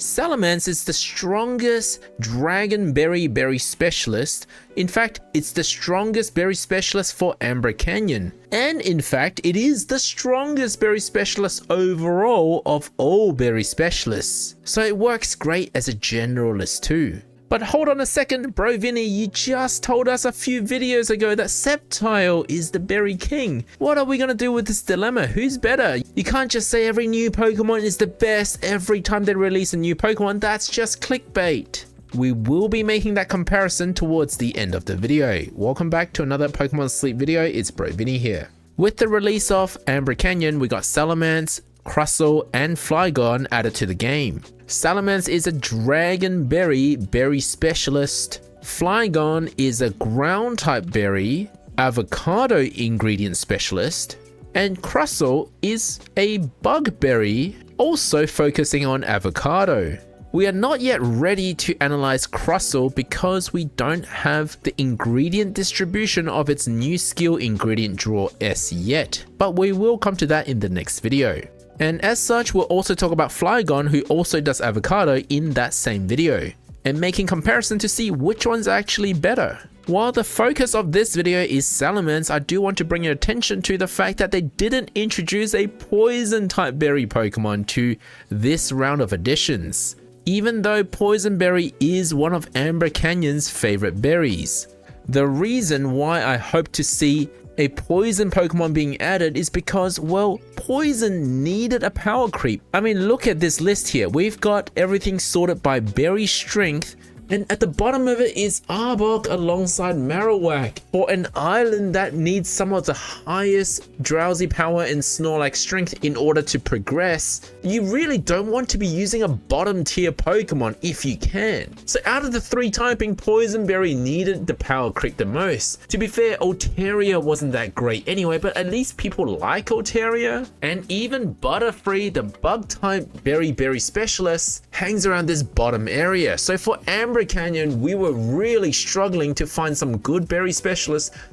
Salamence is the strongest Dragon Berry specialist. In fact, it's the strongest berry specialist for Amber Canyon. And in fact, it is the strongest berry specialist overall of all berry specialists. So it works great as a generalist too. But hold on a second, bro Vinny, you just told us a few videos ago that Sceptile is the berry king. What are we gonna do with this dilemma? Who's better? You can't just say every new Pokemon is the best every time they release a new Pokemon. That's just clickbait. We will be making that comparison towards the end of the video. Welcome back to another Pokemon Sleep video. It's bro Vinny here. With the release of Amber Canyon, we got Salamence, Crustle, and Flygon added to the game. Salamence is a Dragon Berry specialist. Flygon is a Ground type berry, Avocado ingredient specialist. And Crustle is a Bug Berry, also focusing on Avocado. We are not yet ready to analyze Crustle because we don't have the ingredient distribution of its new skill ingredient draw S yet, but we will come to that in the next video. And as such, we'll also talk about Flygon, who also does Avocado, in that same video, and making comparison to see which one's actually better. While the focus of this video is Salamence, I do want to bring your attention to the fact that they didn't introduce a Poison type berry Pokemon to this round of additions, even though Poison Berry is one of Amber Canyon's favorite berries. The reason why I hope to see a Poison Pokemon being added is because, well, Poison needed a power creep. I mean, look at this list here. We've got everything sorted by berry strength, and at the bottom of it is Arbok alongside Marowak. For an island that needs some of the highest Drowsy power and Snorlax strength in order to progress, you really don't want to be using a bottom tier Pokemon if you can. So out of the three typing, Poison Berry needed the power creep the most. To be fair, Altaria wasn't that great anyway, but at least people like Altaria. And even Butterfree, the bug type berry specialist, hangs around this bottom area. So for Amber Canyon, we were really struggling to find some good berry specialists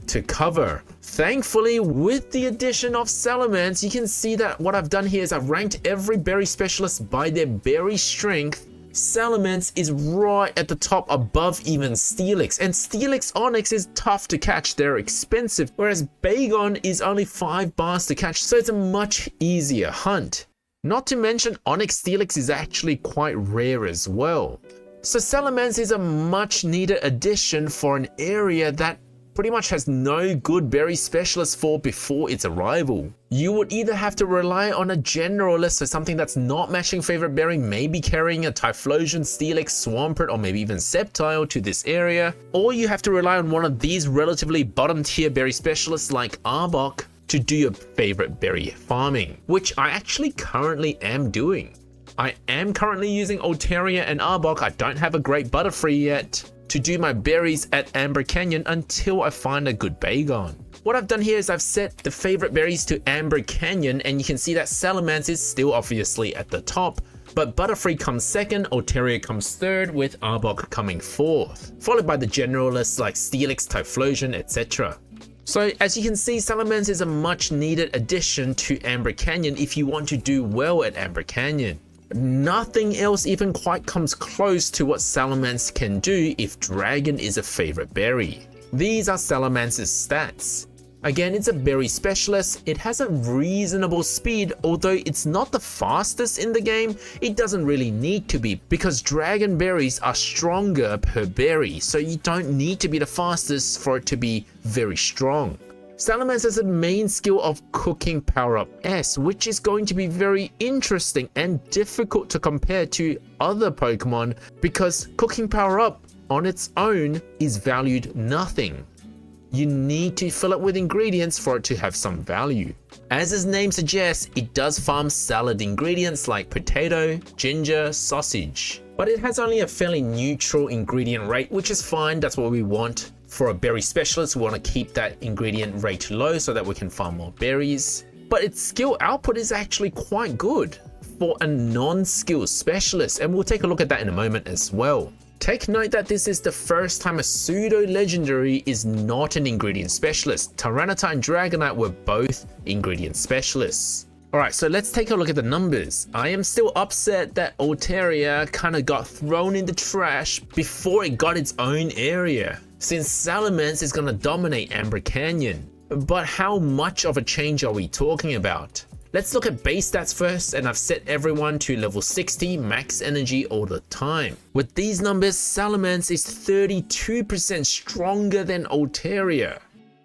to cover. Thankfully, with the addition of Salamence, you can see that what I've done here is I've ranked every berry specialist by their berry strength. Salamence is right at the top above even Steelix, and Steelix Onyx is tough to catch, they're expensive, whereas Bagon is only 5 bars to catch, so it's a much easier hunt. Not to mention Onyx Steelix is actually quite rare as well. So Salamence is a much needed addition for an area that pretty much has no good berry specialists for before its arrival. You would either have to rely on a generalist, so something that's not matching favorite berry, maybe carrying a Typhlosion, Steelix, Swampert, or maybe even Sceptile to this area, or you have to rely on one of these relatively bottom tier berry specialists like Arbok to do your favorite berry farming, which I actually currently am doing. I am currently using Altaria and Arbok. I don't have a great Butterfree yet to do my berries at Amber Canyon until I find a good Bagon. What I've done here is I've set the favorite berries to Amber Canyon, and you can see that Salamence is still obviously at the top, but Butterfree comes second, Altaria comes third, with Arbok coming fourth, followed by the generalists like Steelix, Typhlosion, etc. So as you can see, Salamence is a much needed addition to Amber Canyon if you want to do well at Amber Canyon. Nothing else even quite comes close to what Salamence can do if Dragon is a favorite berry. These are Salamance's stats. Again, it's a berry specialist. It has a reasonable speed, although it's not the fastest in the game. It doesn't really need to be because Dragon berries are stronger per berry, so you don't need to be the fastest for it to be very strong. Salamence has a main skill of Cooking Power-Up S, which is going to be very interesting and difficult to compare to other Pokemon because Cooking Power-Up on its own is valued nothing. You need to fill it with ingredients for it to have some value. As its name suggests, it does farm salad ingredients like potato, ginger, sausage. But it has only a fairly neutral ingredient rate, which is fine, that's what we want. For a berry specialist, we want to keep that ingredient rate low so that we can farm more berries. But its skill output is actually quite good for a non-skill specialist, and we'll take a look at that in a moment as well. Take note that this is the first time a pseudo-legendary is not an ingredient specialist. Tyranitar and Dragonite were both ingredient specialists. Alright, so let's take a look at the numbers. I am still upset that Altaria kind of got thrown in the trash before it got its own area, since Salamence is going to dominate Amber Canyon. But how much of a change are we talking about? Let's look at base stats first, and I've set everyone to level 60 max energy all the time. With these numbers, Salamence is 32% stronger than Altaria.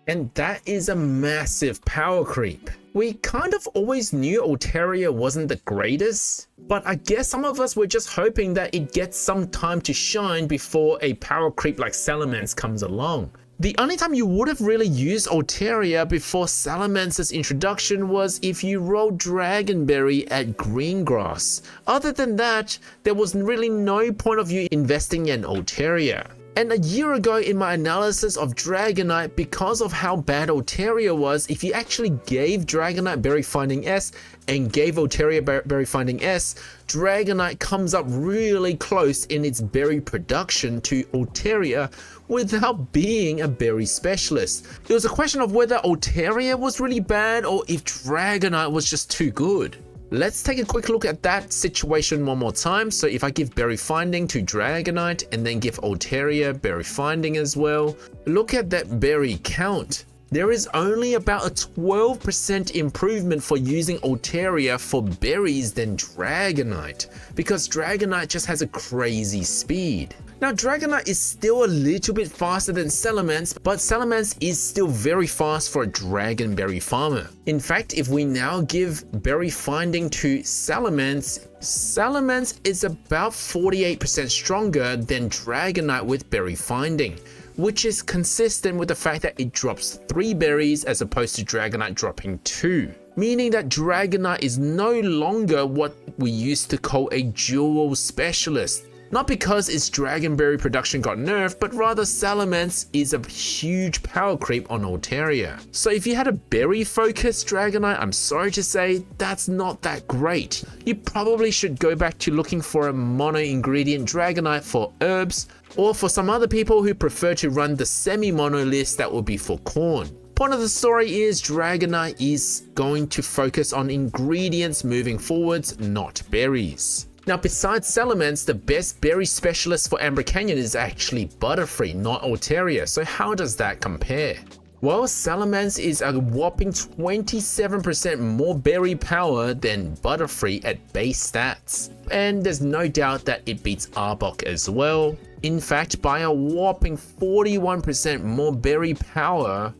And that is a massive power creep. We kind of always knew Altaria wasn't the greatest, but I guess some of us were just hoping that it gets some time to shine before a power creep like Salamence comes along. The only time you would have really used Altaria before Salamance's introduction was if you rolled Dragonberry at Greengrass. Other than that, there was really no point of you investing in Altaria. And a year ago in my analysis of Dragonite, because of how bad Altaria was, if you actually gave Dragonite Berry Finding S and gave Altaria Berry Finding S, Dragonite comes up really close in its berry production to Altaria without being a berry specialist. It was a question of whether Altaria was really bad or if Dragonite was just too good. Let's take a quick look at that situation one more time. So if I give Berry Finding to Dragonite and then give Altaria Berry Finding as well, look at that berry count. There is only about a 12% improvement for using Altaria for berries than Dragonite, because Dragonite just has a crazy speed. Now Dragonite is still a little bit faster than Salamence, but Salamence is still very fast for a Dragonberry farmer. In fact, if we now give Berry Finding to Salamence, Salamence is about 48% stronger than Dragonite with Berry Finding, which is consistent with the fact that it drops 3 berries as opposed to Dragonite dropping 2. Meaning that Dragonite is no longer what we used to call a dual specialist. Not because its Dragonberry production got nerfed, but rather Salamence is a huge power creep on Altaria. So if you had a berry focused Dragonite, I'm sorry to say, that's not that great. You probably should go back to looking for a mono ingredient Dragonite for herbs, or for some other people who prefer to run the semi-mono list, that would be for corn. Point of the story is Dragonite is going to focus on ingredients moving forwards, not berries. Now besides Salamence, the best berry specialist for Amber Canyon is actually Butterfree, not Altaria. So how does that compare? Well, Salamence is a whopping 27% more berry power than Butterfree at base stats. And there's no doubt that it beats Arbok as well. In fact, by a whopping 41% more berry power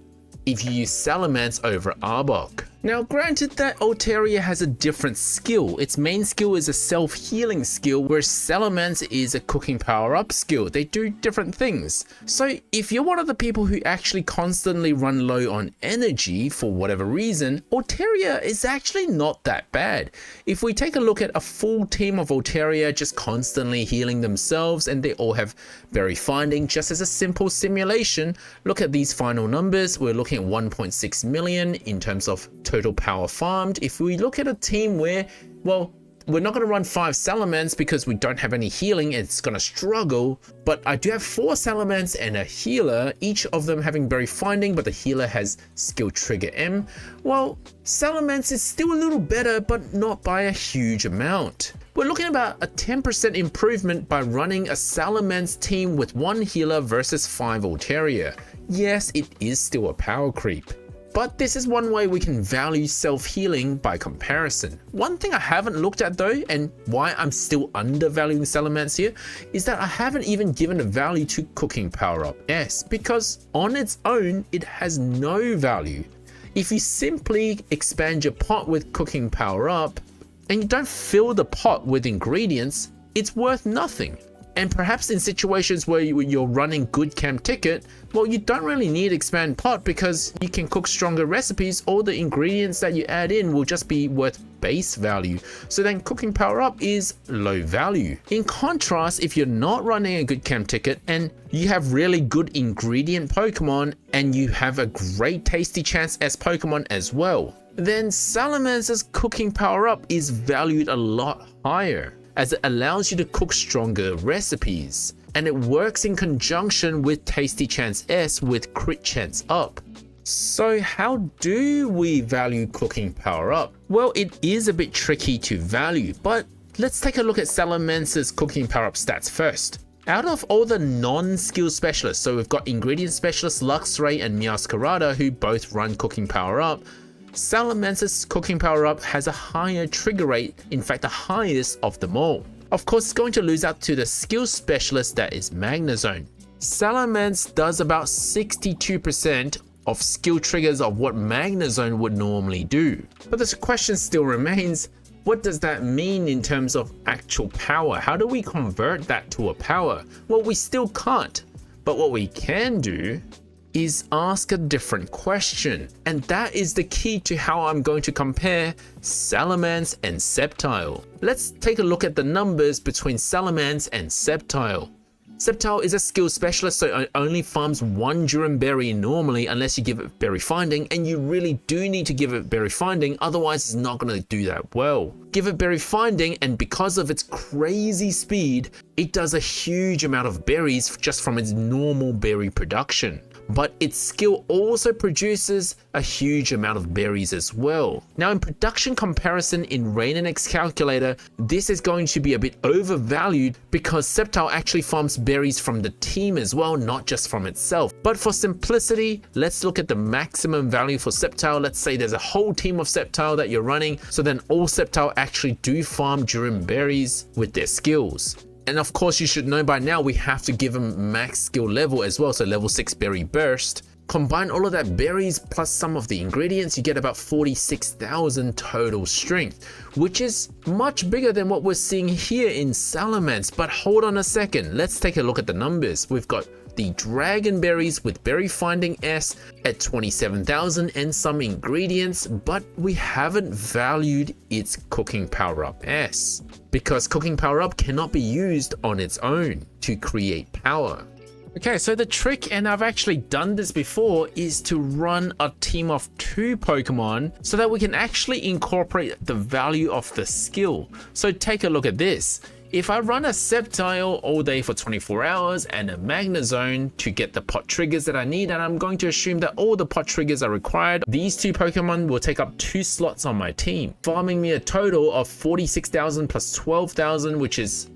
if you use Salamence over Arbok. Now granted that Altaria has a different skill. Its main skill is a self-healing skill, whereas Salamence is a cooking power-up skill. They do different things. So if you're one of the people who actually constantly run low on energy for whatever reason, Altaria is actually not that bad. If we take a look at a full team of Altaria just constantly healing themselves and they all have Berry Finding just as a simple simulation, look at these final numbers. We're looking at 1.6 million in terms of total power farmed. If we look at a team where, well, we're not going to run 5 Salamence because we don't have any healing, it's going to struggle, but I do have 4 Salamence and a healer, each of them having Berry Finding, but the healer has Skill Trigger M. Well, Salamence is still a little better, but not by a huge amount. We're looking at about a 10% improvement by running a Salamence team with 1 healer versus 5 Altaria. Yes, it is still a power creep. But this is one way we can value self-healing by comparison. One thing I haven't looked at though, and why I'm still undervaluing Salamence here, is that I haven't even given a value to Cooking Power Up S, because on its own, it has no value. If you simply expand your pot with Cooking Power Up, and you don't fill the pot with ingredients, it's worth nothing. And perhaps in situations where you're running good camp ticket, well, you don't really need expand pot because you can cook stronger recipes. All the ingredients that you add in will just be worth base value. So then Cooking Power Up is low value. In contrast, if you're not running a good camp ticket and you have really good ingredient Pokemon and you have a great Tasty Chance S Pokemon as well, then Salamence's Cooking Power Up is valued a lot higher, as it allows you to cook stronger recipes, and it works in conjunction with Tasty Chance S with Crit Chance Up. So how do we value cooking power up? Well, it is a bit tricky to value, but let's take a look at Salamance's cooking power up stats first. Out of all the non-skill specialists, so we've got ingredient specialist Luxray and Meowscarada who both run cooking power up, Salamance's cooking power up has a higher trigger rate, in fact the highest of them all. Of course, it's going to lose out to the skill specialist that is Magnezone. Salamence does about 62% of skill triggers of what Magnezone would normally do. But the question still remains, what does that mean in terms of actual power? How do we convert that to a power? Well, we still can't. But what we can do is ask a different question. And that is the key to how I'm going to compare Salamence and Sceptile. Let's take a look at the numbers between Salamence and Sceptile. Sceptile is a skill specialist, so it only farms one Durum Berry normally unless you give it Berry Finding, and you really do need to give it Berry Finding, otherwise it's not going to do that well. Give it Berry Finding, and because of its crazy speed, it does a huge amount of berries just from its normal berry production. But its skill also produces a huge amount of berries as well. Now in production comparison in RainNX calculator, this is going to be a bit overvalued because Sceptile actually farms berries from the team as well, not just from itself. But for simplicity, let's look at the maximum value for Sceptile. Let's say there's a whole team of Sceptile that you're running, so then all Sceptile actually do farm Durum berries with their skills. And of course, you should know by now we have to give them max skill level as well, so level 6 berry burst. Combine all of that berries plus some of the ingredients, you get about 46,000 total strength, which is much bigger than what we're seeing here in Salamence. But hold on a second, let's take a look at the numbers. We've got the Dragon Berries with Berry Finding S at 27,000 and some ingredients, but we haven't valued its Cooking Power Up S, because Cooking Power Up cannot be used on its own to create power. Okay, so the trick, and I've actually done this before, is to run a team of 2 Pokemon so that we can actually incorporate the value of the skill. So take a look at this. If I run a Sceptile all day for 24 hours and a Magnezone to get the pot triggers that I need, and I'm going to assume that all the pot triggers are required, these 2 Pokemon will take up 2 slots on my team, farming me a total of 46,000 plus 12,000, which is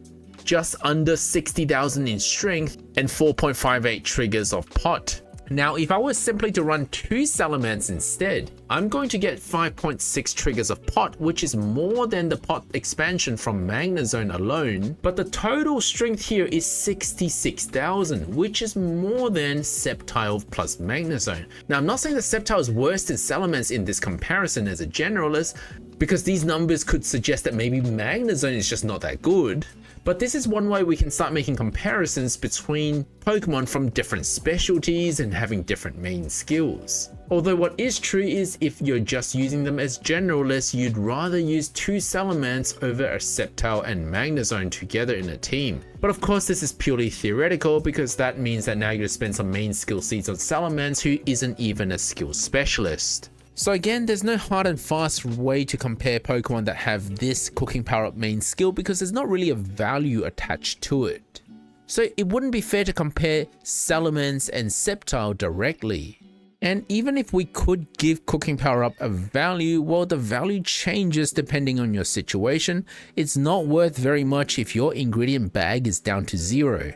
just under 60,000 in strength and 4.58 triggers of pot. Now, if I was simply to run 2 Salamence instead, I'm going to get 5.6 triggers of pot, which is more than the pot expansion from Magnezone alone, but the total strength here is 66,000, which is more than Sceptile plus Magnezone. Now, I'm not saying that Sceptile is worse than Salamence in this comparison as a generalist, because these numbers could suggest that maybe Magnezone is just not that good. But this is one way we can start making comparisons between Pokemon from different specialties and having different main skills. Although what is true is if you're just using them as generalists, you'd rather use 2 Salamence over a Sceptile and Magnezone together in a team. But of course this is purely theoretical, because that means that now you're going to spend some main skill seeds on Salamence who isn't even a skill specialist. So again, there's no hard and fast way to compare Pokemon that have this Cooking Power Up main skill, because there's not really a value attached to it. So it wouldn't be fair to compare Salamence and Sceptile directly. And even if we could give Cooking Power Up a value, well, the value changes depending on your situation. It's not worth very much if your ingredient bag is down to 0.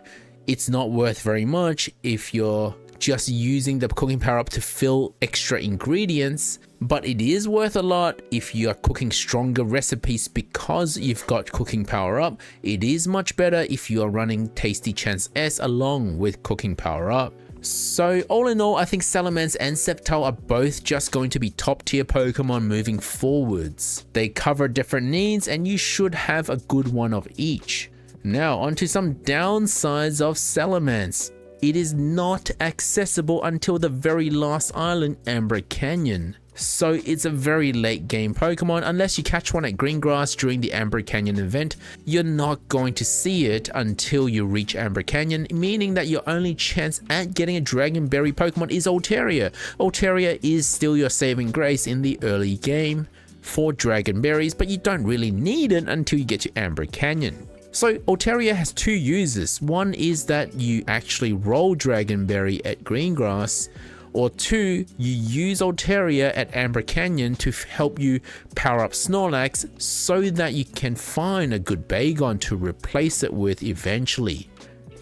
It's not worth very much if you're just using the Cooking Power Up to fill extra ingredients, but it is worth a lot if you are cooking stronger recipes because you've got Cooking Power Up. It is much better if you are running Tasty Chance S along with Cooking Power Up. So all in all, I think Salamence and Sceptile are both just going to be top tier Pokemon moving forwards. They cover different needs and you should have a good one of each. Now onto some downsides of Salamence. It is not accessible until the very last island, Amber Canyon. So it's a very late game Pokemon. Unless you catch one at Greengrass during the Amber Canyon event, you're not going to see it until you reach Amber Canyon, meaning that your only chance at getting a Dragon Berry Pokemon is Altaria. Altaria is still your saving grace in the early game for Dragon Berries, but you don't really need it until you get to Amber Canyon. So Altaria has 2 uses. One is that you actually roll Dragon Berry at Greengrass, Or 2, you use Altaria at Amber Canyon to help you power up Snorlax so that you can find a good Bagon to replace it with eventually.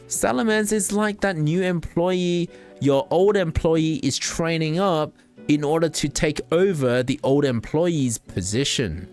Salamence is like that new employee your old employee is training up in order to take over the old employee's position.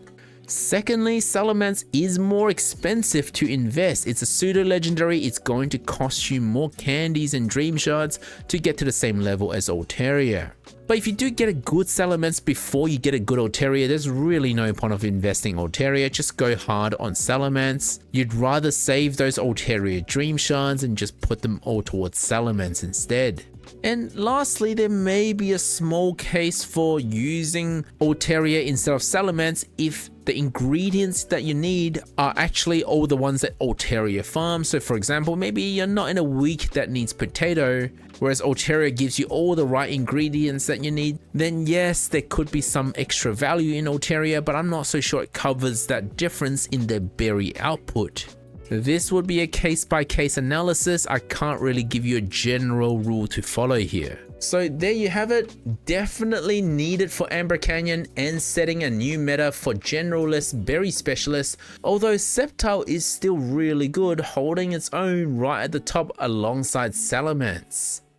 Secondly, Salamence is more expensive to invest. It's a pseudo legendary, it's going to cost you more candies and dream shards to get to the same level as Altaria. But if you do get a good Salamence before you get a good Altaria, there's really no point of investing Altaria, just go hard on Salamence. You'd rather save those Altaria dream shards and just put them all towards Salamence instead. And lastly, there may be a small case for using Altaria instead of Salamence if the ingredients that you need are actually all the ones that Altaria farms. So for example, maybe you're not in a week that needs potato, whereas Altaria gives you all the right ingredients that you need, then yes, there could be some extra value in Altaria, but I'm not so sure it covers that difference in the berry output. This would be a case-by-case analysis. I can't really give you a general rule to follow here. So there you have it, definitely needed for Amber Canyon and setting a new meta for generalist berry specialists, although Sceptile is still really good, holding its own right at the top alongside Salamence.